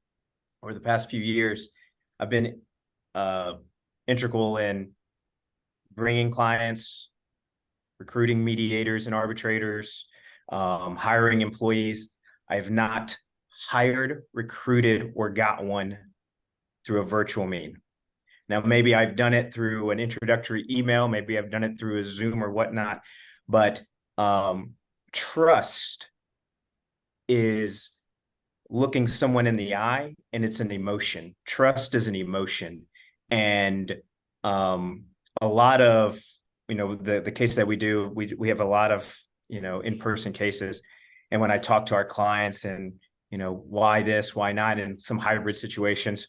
over the past few years, I've been integral in bringing clients, recruiting mediators and arbitrators, hiring employees. I have not hired, recruited, or got one through a virtual mean. Now, maybe I've done it through an introductory email, maybe I've done it through a Zoom or whatnot, but trust is looking someone in the eye, and it's an emotion. Trust is an emotion. And a lot of, the case that we do, we have a lot of, in-person cases. And when I talk to our clients and, why this, why not, in some hybrid situations,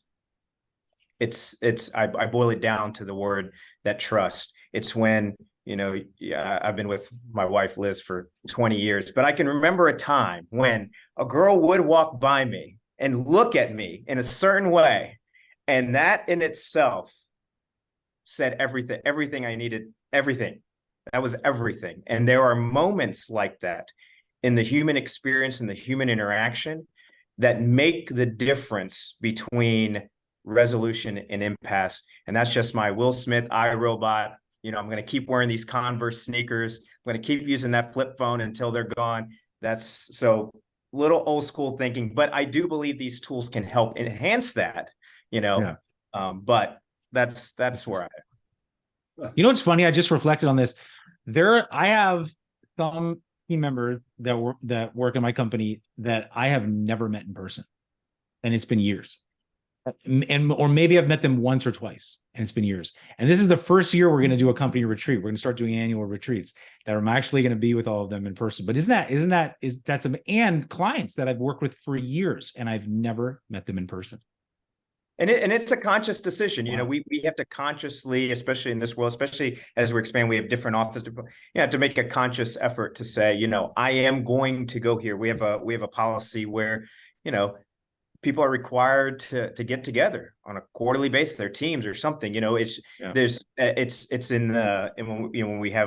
I boil it down to the word, that trust. It's when, I've been with my wife, Liz, for 20 years, but I can remember a time when a girl would walk by me and look at me in a certain way. And that in itself said everything I needed, everything. That was everything. And there are moments like that in the human experience and the human interaction that make the difference between resolution and impasse. And that's just my Will Smith iRobot. I'm going to keep wearing these Converse sneakers. I'm going to keep using that flip phone until they're gone. That's so little old school thinking, but I do believe these tools can help enhance that, but that's where It's funny. I just reflected on this. I have some team members that work in my company that I have never met in person, and it's been years. Or maybe I've met them once or twice, and it's been years. And this is the first year we're going to do a company retreat. We're going to start doing annual retreats that I'm actually going to be with all of them in person. But and clients that I've worked with for years, and I've never met them in person. And it's a conscious decision. Wow. We have to consciously, especially in this world, especially as we're expanding, we have different offices. To make a conscious effort to say, I am going to go here. We have a policy where, people are required to get together on a quarterly basis, their teams or something. It's in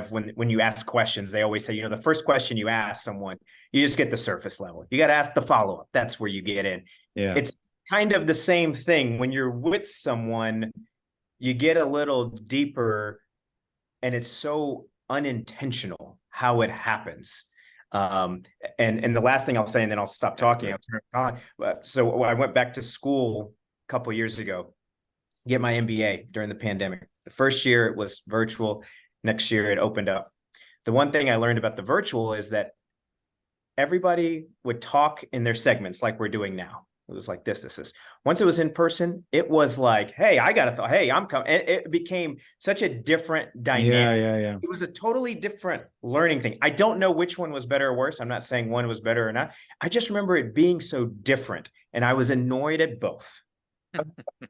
when you ask questions, they always say, the first question you ask someone, you just get the surface level. You got to ask the follow-up. That's where you get in. Yeah. It's kind of the same thing when you're with someone, you get a little deeper, and it's so unintentional how it happens. And the last thing I'll say, and then I'll stop talking. I'll turn it on. So I went back to school a couple of years ago, get my MBA during the pandemic. The first year it was virtual. Next year it opened up. The one thing I learned about the virtual is that everybody would talk in their segments like we're doing now. It was like this. Once it was in person, it was like, hey, I got to thought, hey, I'm coming. And it became such a different dynamic. Yeah. It was a totally different learning thing. I don't know which one was better or worse. I'm not saying one was better or not. I just remember it being so different, and I was annoyed at both.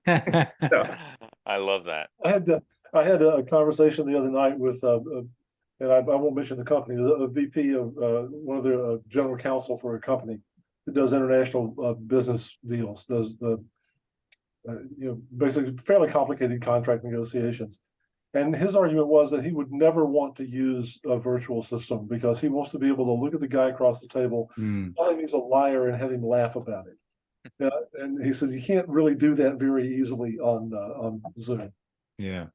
So, I love that. I had a conversation the other night with, and I won't mention the company, a VP of one of the general counsel for a company who does international business deals, does basically fairly complicated contract negotiations. And his argument was that he would never want to use a virtual system because he wants to be able to look at the guy across the table, tell him he's a liar, and have him laugh about it. And he says you can't really do that very easily on Zoom. Yeah.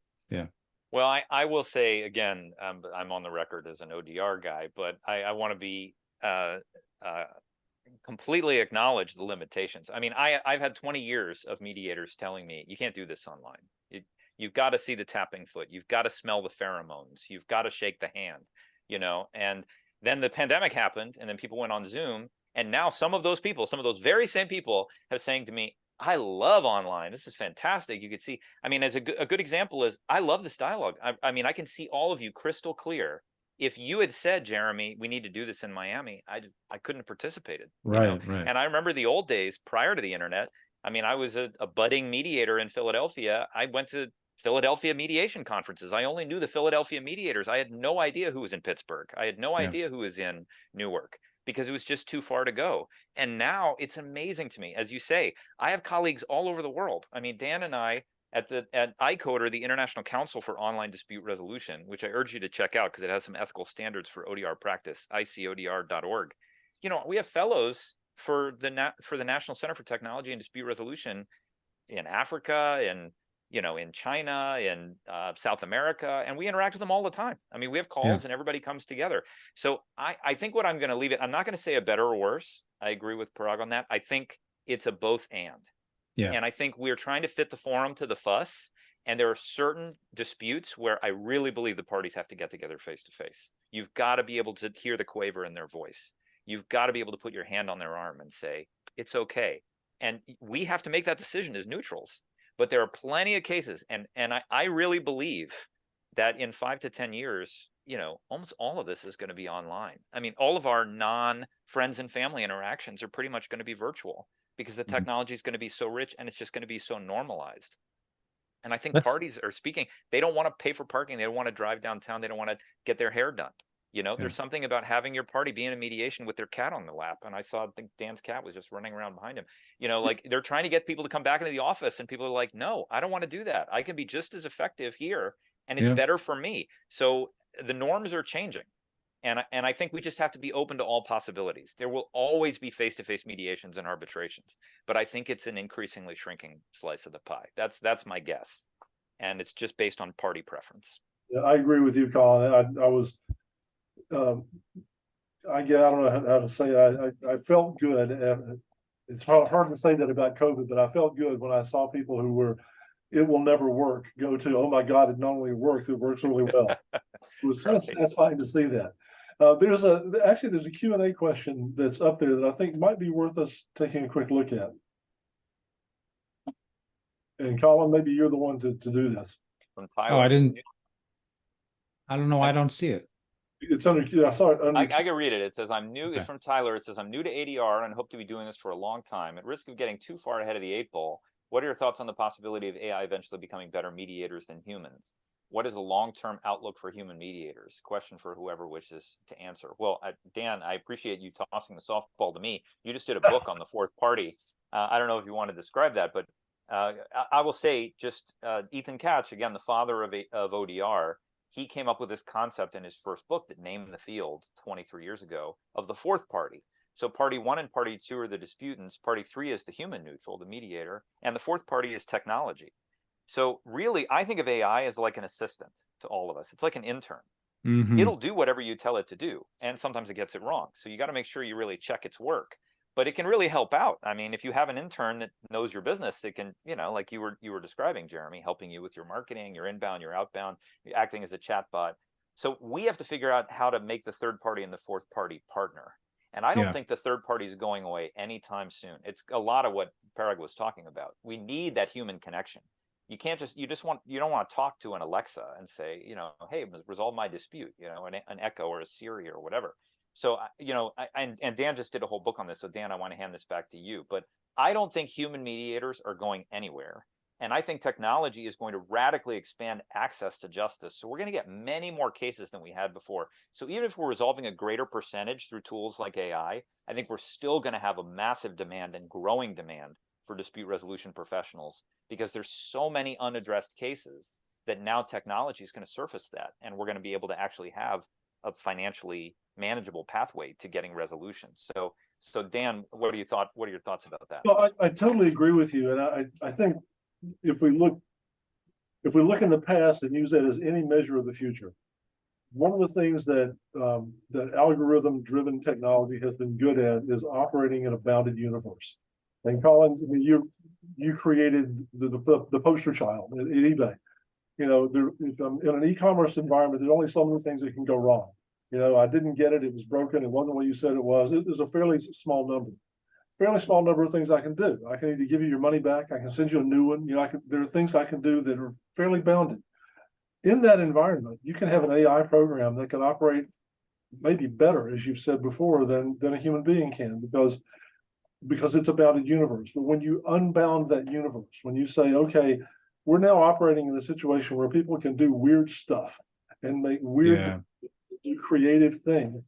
Well, I will say again, I'm on the record as an ODR guy, but I want to be completely acknowledge the limitations. I mean, I've had 20 years of mediators telling me you can't do this online. You've got to see the tapping foot. You've got to smell the pheromones. You've got to shake the hand, and then the pandemic happened, and then people went on Zoom. And now some of those very same people have saying to me, I love online. This is fantastic. You could see, I mean, as a good example is I love this dialogue. I mean, I can see all of you crystal clear. If you had said, Jeremy, we need to do this in Miami, I couldn't have participated. Right. And I remember the old days prior to the internet. I mean, I was a budding mediator in Philadelphia. I went to Philadelphia mediation conferences. I only knew the Philadelphia mediators. I had no idea who was in Pittsburgh. I had no idea who was in Newark because it was just too far to go. And now it's amazing to me. As you say, I have colleagues all over the world. I mean, Dan and I at ICODER, the International Council for Online Dispute Resolution, which I urge you to check out because it has some ethical standards for ODR practice, icodr.org. We have fellows for the National Center for Technology and Dispute Resolution in Africa and in China, in South America, and we interact with them all the time. I mean, we have calls and everybody comes together. So I think what I'm going to leave it, I'm not going to say a better or worse. I agree with Parag on that. I think it's a both and. Yeah. And I think we're trying to fit the forum to the fuss. And there are certain disputes where I really believe the parties have to get together face to face. You've got to be able to hear the quaver in their voice. You've got to be able to put your hand on their arm and say, it's okay. And we have to make that decision as neutrals. But there are plenty of cases. And I really believe that in 5 to 10 years, almost all of this is going to be online. I mean, all of our non-friends and family interactions are pretty much going to be virtual because the technology is going to be so rich and it's just going to be so normalized. And I think parties are speaking, they don't want to pay for parking. They don't want to drive downtown. They don't want to get their hair done. There's something about having your party be in a mediation with their cat on the lap. And I think Dan's cat was just running around behind him. Like they're trying to get people to come back into the office and people are like, no, I don't want to do that. I can be just as effective here and it's better for me. So the norms are changing. And I think we just have to be open to all possibilities. There will always be face-to-face mediations and arbitrations, but I think it's an increasingly shrinking slice of the pie. That's my guess. And it's just based on party preference. Yeah, I agree with you, Colin. I was, I don't know how to say it. I felt good. It's hard to say that about COVID, but I felt good when I saw people who were, it will never work, go to, oh my God, it not only works, it works really well. It was so satisfying to see that. There's a Q&A question that's up there that I think might be worth us taking a quick look at. And Colin, maybe you're the one to do this. From Tyler. Oh, I don't know. I don't see it. It's under, I saw it under. I can read it. It says, I'm new. Okay. It's from Tyler. It says, I'm new to ADR and hope to be doing this for a long time. At risk of getting too far ahead of the 8 ball, what are your thoughts on the possibility of AI eventually becoming better mediators than humans? What is the long-term outlook for human mediators? Question for whoever wishes to answer. Well, Dan, I appreciate you tossing the softball to me. You just did a book on the fourth party. I don't know if you want to describe that, but I will say just Ethan Katz, again, the father of ODR, he came up with this concept in his first book that named the field 23 years ago of the fourth party. So party 1 and party 2 are the disputants. Party 3 is the human neutral, the mediator. And the fourth party is technology. So really, I think of AI as like an assistant to all of us. It's like an intern. Mm-hmm. It'll do whatever you tell it to do. And sometimes it gets it wrong. So you got to make sure you really check its work. But it can really help out. I mean, if you have an intern that knows your business, it can, like you were describing, Jeremy, helping you with your marketing, your inbound, your outbound, acting as a chatbot. So we have to figure out how to make the third party and the fourth party partner. And I don't think the third party is going away anytime soon. It's a lot of what Parag was talking about. We need that human connection. You can't you don't want to talk to an Alexa and say, hey, resolve my dispute, an Echo or a Siri or whatever. So, and Dan just did a whole book on this. So Dan, I want to hand this back to you, but I don't think human mediators are going anywhere. And I think technology is going to radically expand access to justice. So we're going to get many more cases than we had before. So even if we're resolving a greater percentage through tools like AI, I think we're still going to have a massive demand and growing demand for dispute resolution professionals, because there's so many unaddressed cases that now technology is going to surface that. And we're going to be able to actually have a financially manageable pathway to getting resolutions. So Dan, what are your thoughts about that? Well, I totally agree with you. And I think if we look in the past and use that as any measure of the future, one of the things that that algorithm-driven technology has been good at is operating in a bounded universe. And Colin, you created the poster child at eBay. If I'm in an e-commerce environment, there's only so many things that can go wrong. I didn't get it; it was broken. It wasn't what you said it was. It was a fairly small number of things I can do. I can either give you your money back, I can send you a new one. There are things I can do that are fairly bounded. In that environment, you can have an AI program that can operate maybe better, as you've said before, than a human being can, because it's a bounded universe. But when you unbound that universe, when you say, okay, we're now operating in a situation where people can do weird stuff and make weird, creative things,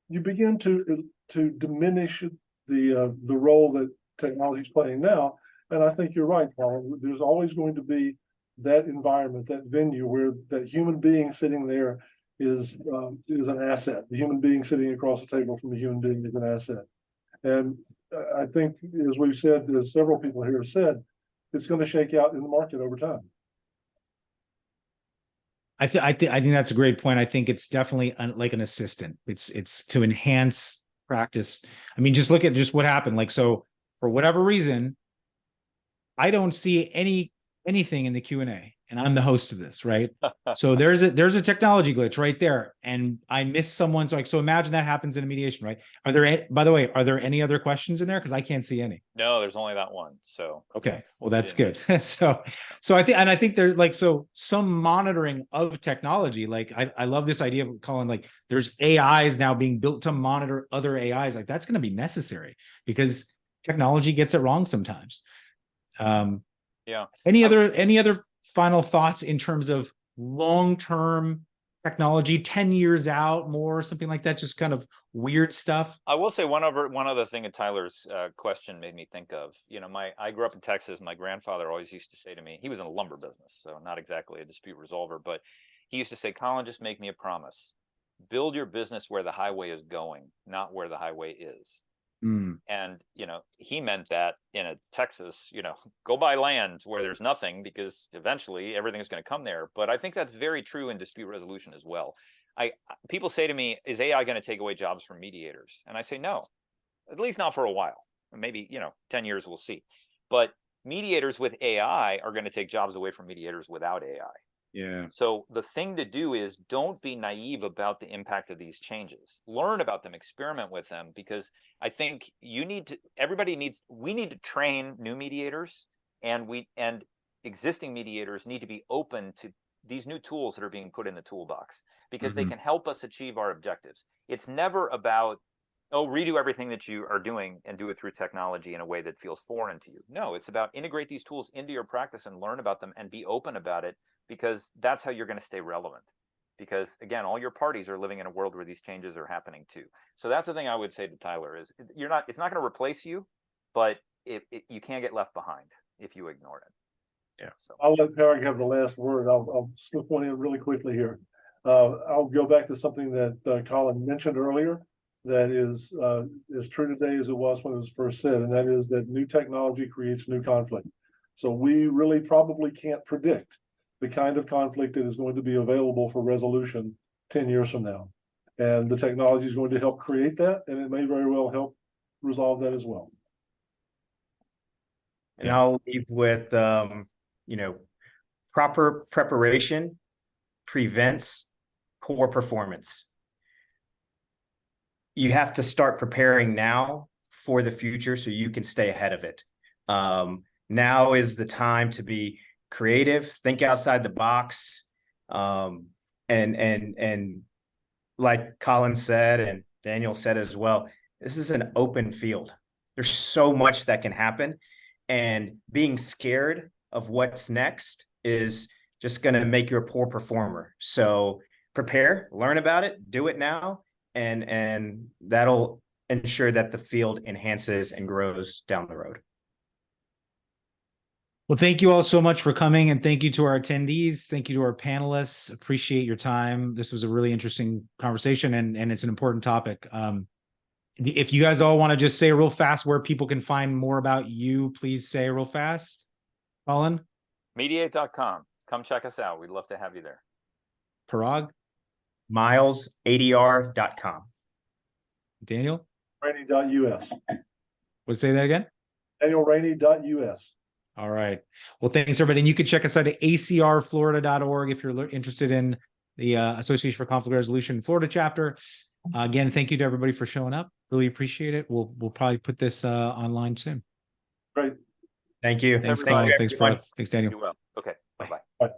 you begin to diminish the role that technology is playing now. And I think you're right, Paul. There's always going to be that environment, that venue where that human being sitting there is an asset. The human being sitting across the table from the human being is an asset. And I think, as we've said, as several people here have said, it's going to shake out in the market over time. I think that's a great point. I think it's definitely like an assistant. It's to enhance practice. I mean, just look at just what happened. Like, so for whatever reason, I don't see anything in the Q&A, and I'm the host of this, right? So there's a technology glitch right there, and I missed someone's like. So imagine that happens in a mediation, right? Are there, by the way, are there any other questions in there? Because I can't see any. No, there's only that one. So okay, well that's good. so I think there's like some monitoring of technology. Like I love this idea of Colin. Like there's AIs now being built to monitor other AIs. Like that's going to be necessary because technology gets it wrong sometimes. Yeah. Any other final thoughts in terms of long-term technology, 10 years out, more, something like that, just kind of weird stuff? I will say one other thing that Tyler's question made me think of. I grew up in Texas. My grandfather always used to say to me, he was in a lumber business, so not exactly a dispute resolver, but he used to say, Colin, just make me a promise. Build your business where the highway is going, not where the highway is. And, he meant that in Texas, go buy land where there's nothing, because eventually everything is going to come there. But I think that's very true in dispute resolution as well. People say to me, is AI going to take away jobs from mediators? And I say, no, at least not for a while. Maybe, 10 years, we'll see. But mediators with AI are going to take jobs away from mediators without AI. Yeah. So the thing to do is don't be naive about the impact of these changes. Learn about them, experiment with them, because I think we need to train new mediators, and existing mediators need to be open to these new tools that are being put in the toolbox, because they can help us achieve our objectives. It's never about, redo everything that you are doing and do it through technology in a way that feels foreign to you. No, it's about integrate these tools into your practice and learn about them and be open about it, because that's how you're going to stay relevant. Because again, all your parties are living in a world where these changes are happening too. So that's the thing I would say to Tyler is it's not going to replace you, but you can't get left behind if you ignore it. Yeah. So I'll let Parag have the last word. I'll slip one in really quickly here. I'll go back to something that Colin mentioned earlier that is as true today as it was when it was first said, and that is that new technology creates new conflict. So we really probably can't predict the kind of conflict that is going to be available for resolution 10 years from now. And the technology is going to help create that, and it may very well help resolve that as well. And I'll leave with, proper preparation prevents poor performance. You have to start preparing now for the future so you can stay ahead of it. Now is the time to be creative, think outside the box, and like Colin said and Daniel said as well, this is an open field. There's so much that can happen, and being scared of what's next is just going to make you a poor performer. So prepare, learn about it, do it now, and that'll ensure that the field enhances and grows down the road. Well, thank you all so much for coming, and thank you to our attendees. Thank you to our panelists. Appreciate your time. This was a really interesting conversation, and it's an important topic. If you guys all want to just say real fast where people can find more about you, please say real fast. Colin? Mediate.com. Come check us out. We'd love to have you there. Parag? MilesADR.com. Daniel? Rainey.us. We'll say that again? DanielRainey.us. All right. Well, thanks, everybody. And you can check us out at ACR-Florida.org if you're interested in the Association for Conflict Resolution Florida chapter. Again, thank you to everybody for showing up. Really appreciate it. We'll probably put this online soon. Great. Thank you. Thanks, Colin. Thanks, Parag. Thanks, Daniel. You will. Okay. Bye-bye. Bye.